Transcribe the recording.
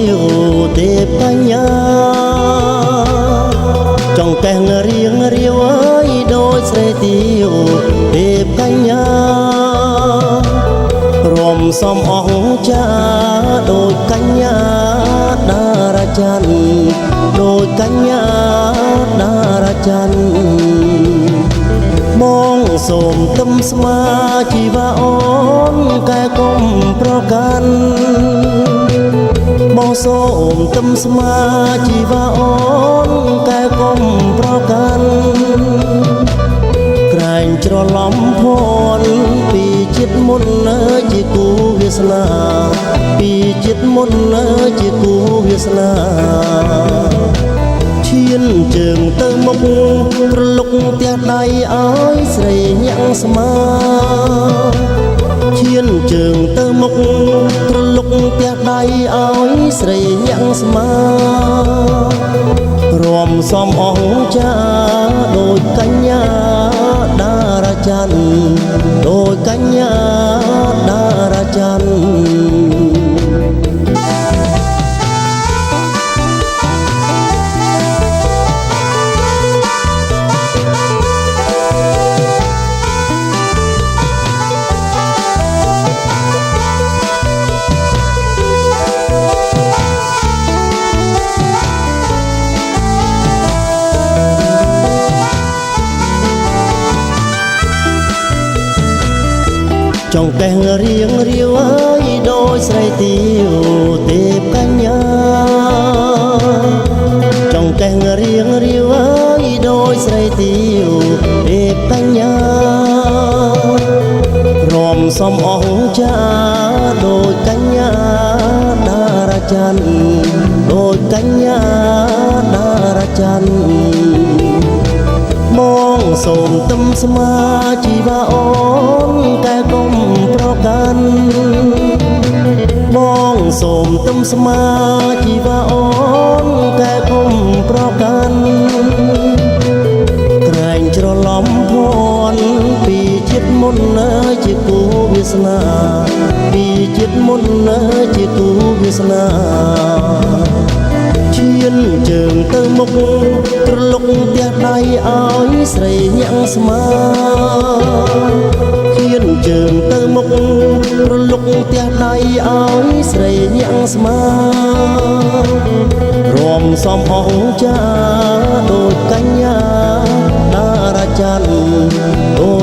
វទេពកញ្ញាចង់កេះរៀងរាវអើយដូចស្រីទាវទេពកញ្ញារំសំអង្ចាដូចកញ្ញាតារាច័ន្ទដូចកញ្ញាតារាច័ន្ទបងសូមទឹមស្មាជីវ៉ាអូនកែកុំប្រកាន់បងសូមទឹមស្មាជីវ៉ាអូនកែកុំប្រកាន់ក្រែងច្រឡំភ័ណ្ឌពីចិត្តមុនជាគូវាសនាពីចិត្តមុនជាគូវាសនាឈានជើងទៅមុខប្រលុកផ្ទះដៃឲ្យស្រីញាំងស្មាឈានជើងទៅមុខប្រលុកផ្ទះដៃឲ្យស្រីញាំងស្មារំសំអង្ចាដូចកញ្ញាតារាច័ន្ទដូចកញ្ញាតារាច័ន្ទចង់កេះរៀងរាវអើយដូចស្រីទាវទេពកញ្ញាចង់កេះរៀងរាវអើយដូចស្រីទាវទេពកញ្ញារំសំអង្ចាដូចកញ្ញាតារាច័ន្ទដូចកញ្ញាតារាច័ន្ទមកសូមទឹមស្មាជីវ៉ាអូនកែកុំប្រកាន់បងសូមទឹមស្មាជីវ៉ាអូនកែកុំប្រកាន់ក្រែងច្រឡំភ័ណ្ឌពីចិត្តមុនជាគូវាសនាពីចិត្តមុនជាគូវាសនាឈានជើងទៅមុខប្រលុកផ្ទះដៃឲ្យស្រីញាំងស្មាឈានជើងទៅមុខប្រលុកផ្ទះដៃឲ្យស្រីញាំងស្មារំសំអង្ចាដូចកញ្ញាតារាច័ន្ទដូច